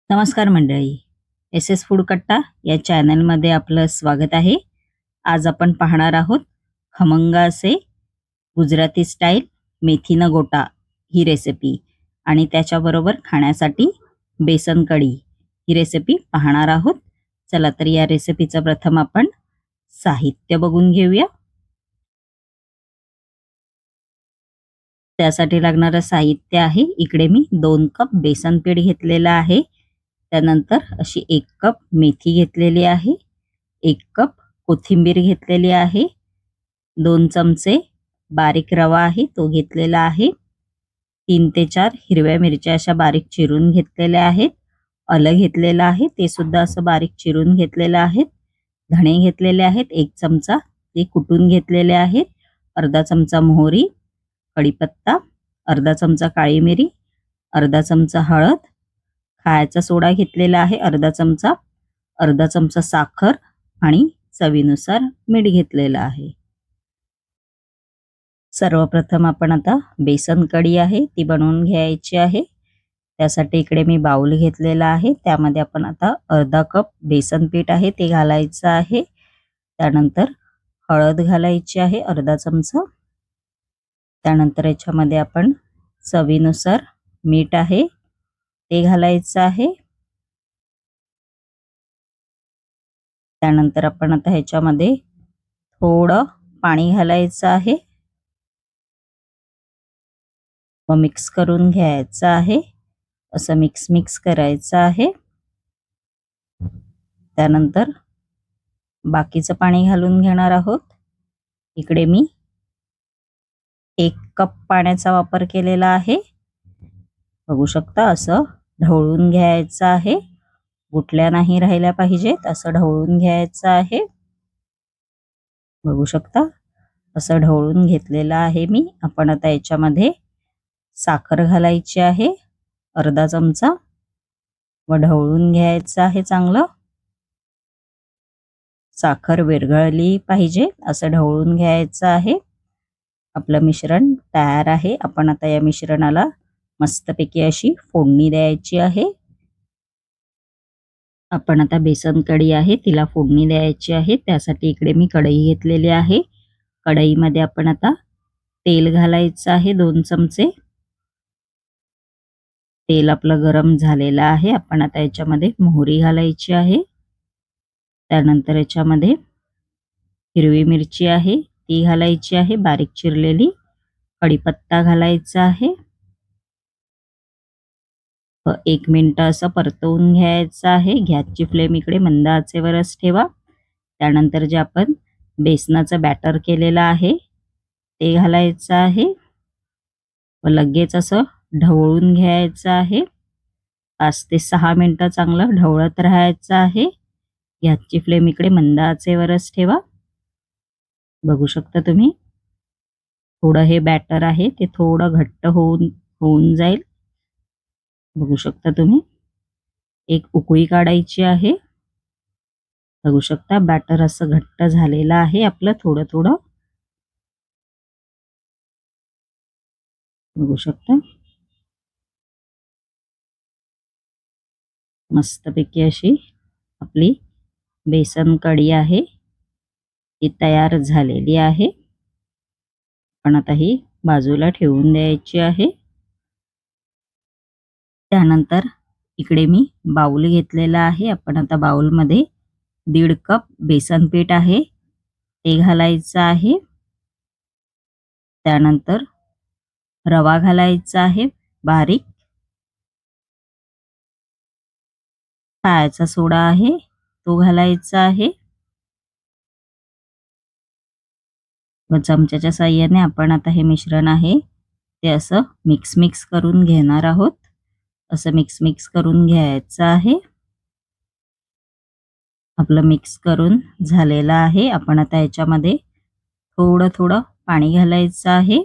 नमस्कार मंडळी. S S food कट्टा या चॅनलमध्ये आपलं स्वागत आहे. आज आपण पाहणार आहोत खमंग असे गुजराती स्टाईल मेथी न गोटा ही रेसिपी आणि त्याच्याबरोबर खाण्यासाठी बेसन कढी ही रेसिपी पाहणार आहोत. चला तर या रेसिपीचं प्रथम आपण साहित्य बघून घेऊया. त्यासाठी लागणारं साहित्य आहे, इकडे मी 2 कप बेसन पीठ घेतलेलं आहे. त्यानंतर अशी 1 कप मेथी घेतलेली आहे, 1 कप कोथिंबीर घेतलेली आहे, 2 चमचे बारीक रवा आहे तो घेतलेला आहे, 3 ते 4 हिरव्या मिरच्या अशा बारीक चिरून घेतलेल्या आहेत, आलं घेतलेलं आहे ते सुद्धा असं बारीक चिरून घेतलेलं आहे, धणे घेतलेले आहेत 1 चमचा ते कुटून घेतलेले आहेत, अर्धा चमचा मोहरी, कढीपत्ता, अर्धा चमचा काळी मिरी, अर्धा चमचा हळद, खायचा सोडा घेतलेला आहे अर्धा चमचा, अर्धा चमचा साखर आणि चवीनुसार मीठ घेतलेलं आहे. सर्वप्रथम आपण आता बेसन कढी आहे ती बनवून घ्यायची आहे. त्यासाठी इकडे मी बाउल घेतलेला आहे, त्यामध्ये आपण आता अर्धा कप बेसन पीठ आहे ते घालायचं आहे. त्यानंतर हळद घालायची आहे अर्धा चमचा. त्यानंतर याच्यामध्ये आपण चवीनुसार मीठ आहे ते घालायचं आहे. त्यानंतर आपण आता ह्याच्यामध्ये थोडं पाणी घालायचं आहे व मिक्स करून घ्यायचं आहे. असं मिक्स करायचं आहे. त्यानंतर बाकीचं पाणी घालून घेणार आहोत. इकडे मी 1 कप पाण्याचा वापर केलेला आहे. बघू शकता असं ढवळून घ्यायचं आहे, गुठल्या नाही राहिल्या पाहिजेत असं ढवळून घ्यायचं आहे. बघू शकता असं ढवळून घेतलेलं आहे मी. आपण आता याच्यामध्ये साखर घालायची आहे अर्धा चमचा व ढवळून घ्यायचं आहे चांगलं. साखर विरघळली पाहिजे असं ढवळून घ्यायचं आहे. आपलं मिश्रण तयार आहे. आपण आता या मिश्रणाला मस्तपैकी अशी फोडणी द्यायची आहे. आपण आता बेसन कढी आहे तिला फोडणी द्यायची आहे. त्यासाठी इकडे मी कढई घेतलेली आहे. कढईमध्ये आपण आता तेल घालायचं आहे 2 चमचे. तेल आपलं गरम झालेलं आहे. आपण आता याच्यामध्ये मोहरी घालायची आहे. त्यानंतर याच्यामध्ये हिरवी मिरची आहे ती घालायची आहे बारीक चिरलेली, कढीपत्ता घालायचा आहे. 1 मिनिट असं परतवून घ्यायचं आहे. गॅसची फ्लेम इकडे मंद आचेवरच ठेवा. त्यानंतर जे आपण बेसनाचं बॅटर केलेलं आहे ते घालायचं आहे व लगेच असं ढवळून घ्यायचं आहे. 5 ते 6 मिनिटं चांगलं ढवळत राहायचं आहे. गॅसची फ्लेम इकडे मंद आचेवरच ठेवा. बघू शकता तुम्ही थोडं हे बॅटर आहे ते थोडं घट्ट होऊन जाईल. बघू शकता तुम्ही एक उकळी काढायची आहे. बघू शकता बॅटर असं घट्ट झालेलं आहे आपलं थोडं. बघू शकता मस्तपैकी अशी आपली बेसन कढी आहे ती तयार झालेली आहे. पण आता ही बाजूला ठेवून द्यायची आहे. त्यानंतर इकडे मी बाउल घेतलेला आहे. आपण आता बाउलमध्ये 1.5 कप बेसन पीठ आहे ते घालायचं आहे. त्यानंतर रवा घालायचा आहे बारीक, खायचा सोडा आहे तो घालायचा आहे व चमच्याच्या साहाय्याने आपण आता हे मिश्रण आहे ते असं मिक्स करून घेणार आहोत. असं मिक्स करून घ्यायचं आहे. आपलं मिक्स करून झालेलं आहे. आपण आता याच्यामध्ये थोडं पाणी घालायचं आहे,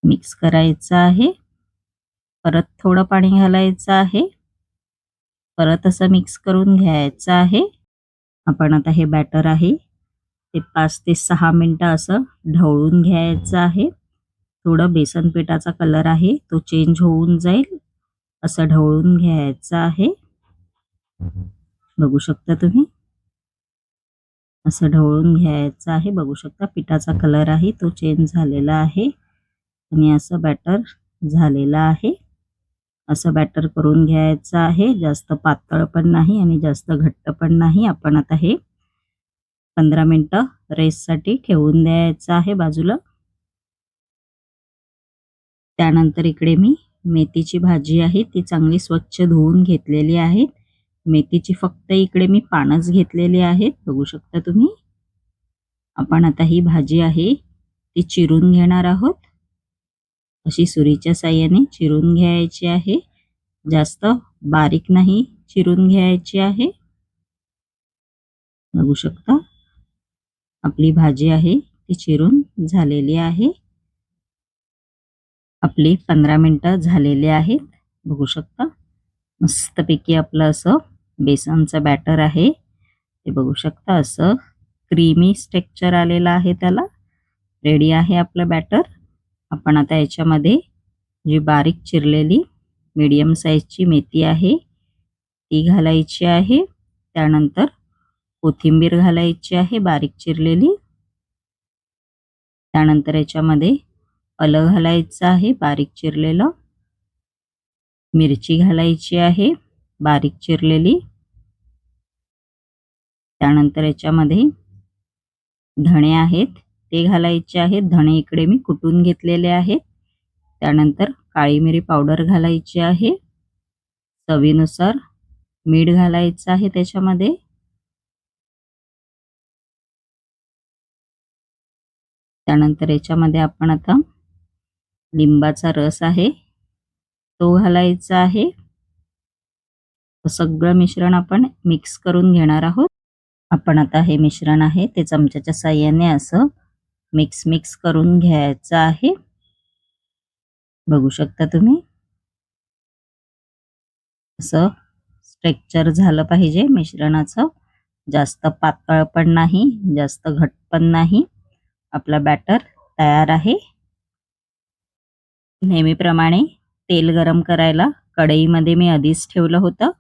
मिक्स करायचं आहे. परत थोडं पाणी घालायचं आहे, परत असं मिक्स करून घ्यायचं आहे. आपण आता हे बॅटर आहे ते 5 ते 6 मिनिटं असं ढवळून घ्यायचं आहे. थोडं बेसन पिठाचा कलर आहे तो चेंज होऊन जाईल असं ढवळून घ्यायचं आहे. बघू शकता तुम्ही, असं ढवळून घ्यायचं आहे. बघू शकता पिठाचा कलर आहे तो चेंज झालेला आहे आणि असं बॅटर झालेलं आहे. असं बॅटर करून घ्यायचं आहे. जास्त पातळ पण नाही आणि जास्त घट्ट पण नाही. आपण आता हे 15 मिनिटं रेस्टसाठी ठेवून द्यायचं आहे बाजूला. त्यानंतर इकडे मी मेथीची भाजी आहे ती चांगली स्वच्छ धुवून घेतलेली आहे. मेथीची फक्त इकडे मी पानच घेतलेली आहेत. बघू शकता तुम्ही. आपण आता ही भाजी आहे ती चिरून घेणार आहोत. अशी सुरीच्या साहाय्याने चिरून घ्यायची आहे. जास्त बारीक नाही चिरून घ्यायची आहे. बघू शकता आपली भाजी आहे ती चिरून झालेली आहे. आपली 15 मिनिटं झालेली आहेत. बघू शकता मस्तपैकी आपलं असं बेसनचं बॅटर आहे. ते बघू शकता असं क्रीमी टेक्स्चर आलेलं आहे. त्याला रेडी आहे आपलं बॅटर. आपण आता याच्यामध्ये जी बारीक चिरलेली मीडियम साईजची मेथी आहे ती घालायची आहे. त्यानंतर कोथिंबीर घालायची आहे बारीक चिरलेली. त्यानंतर याच्यामध्ये आलं घालायचं आहे बारीक चिरलेलं. मिरची घालायची आहे बारीक चिरलेली. त्यानंतर याच्यामध्ये धणे आहेत ते घालायचे आहेत. धणे इकडे मी कुटून घेतलेले आहेत. त्यानंतर काळी मिरी पावडर घालायची आहे. चवीनुसार मीठ घालायचं आहे त्याच्यामध्ये. त्यानंतर याच्यामध्ये आपण आता लिंबाचा रस आहे तो घालायचा आहे. सगळं मिश्रण आपण मिक्स करून घेणार आहोत. आपण आता हे मिश्रण आहे ते चमच्याच्या साहाय्याने असं मिक्स करून घ्यायचं आहे. बघू शकता तुम्ही असं स्ट्रेक्चर झालं पाहिजे मिश्रणाचं. जास्त पातळ पण नाही जास्त घट्ट पण नाही. आपला बॅटर तयार आहे. नेहमीप्रमाणे तेल गरम करायला कढईमध्ये मी आधीच ठेवलं होतं.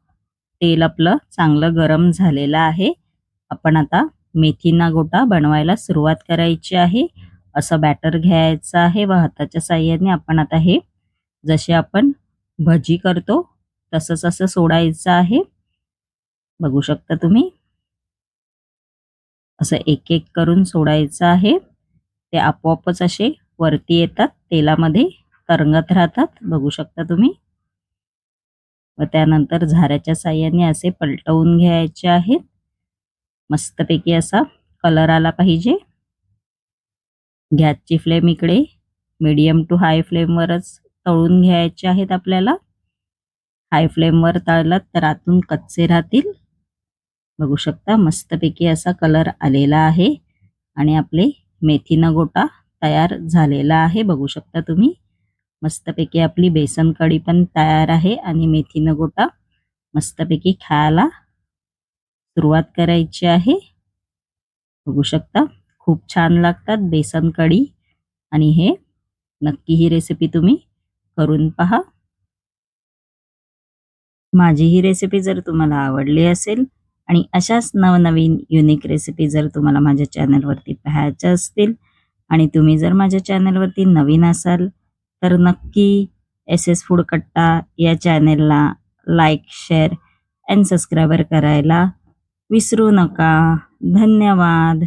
तेल आपलं चांगलं गरम झालेलं आहे. आपण आता मेथीना गोटा बनवायला सुरुवात करायची आहे. असं बॅटर घ्यायचं आहे व हाताच्या साहाय्याने आपण आता हे जसे आपण भजी करतो तसंच असं सोडायचं आहे. बघू शकता तुम्ही असं एक एक करून सोडायचं आहे. ते आपोआपच असे वरती येतात तेलामध्ये तरंगत राहतात. बघू शकता तुम्ही. व त्यानंतर झाऱ्याच्या साहाय्याने असे पलटवून घ्यायचे आहेत. मस्तपैकी असा कलर आला पाहिजे. गॅसची फ्लेम इकडे मीडियम टू हाय फ्लेमवरच तळून घ्यायचे आहेत आपल्याला. हाय फ्लेमवर तळलात तर आतून कच्चे राहतील. बघू शकता मस्तपैकी असा कलर आलेला आहे आणि आपले मेथीना गोटा तयार झालेला आहे. बघू शकता तुम्ही मस्तपैकी आपली बेसन कढी पण तयार आहे आणि मेथीना गोटा मस्तपैकी खायला सुरुवात करायची आहे. बघू शकता खूप छान लागतात बेसन कढी आणि हे नक्की ही रेसिपी तुम्ही करून पहा. माझी ही रेसिपी जर तुम्हाला आवडली असेल आणि अशाच नवनवीन युनिक रेसिपी जर तुम्हाला माझ्या चॅनलवरती पाहायच्या असतील आणि तुम्ही जर माझ्या चॅनलवरती नवीन असाल तर नक्की SS फूड कट्टा या चॅनलला लाईक, शेअर अँड सबस्क्राईब करायला विसरू नका. धन्यवाद.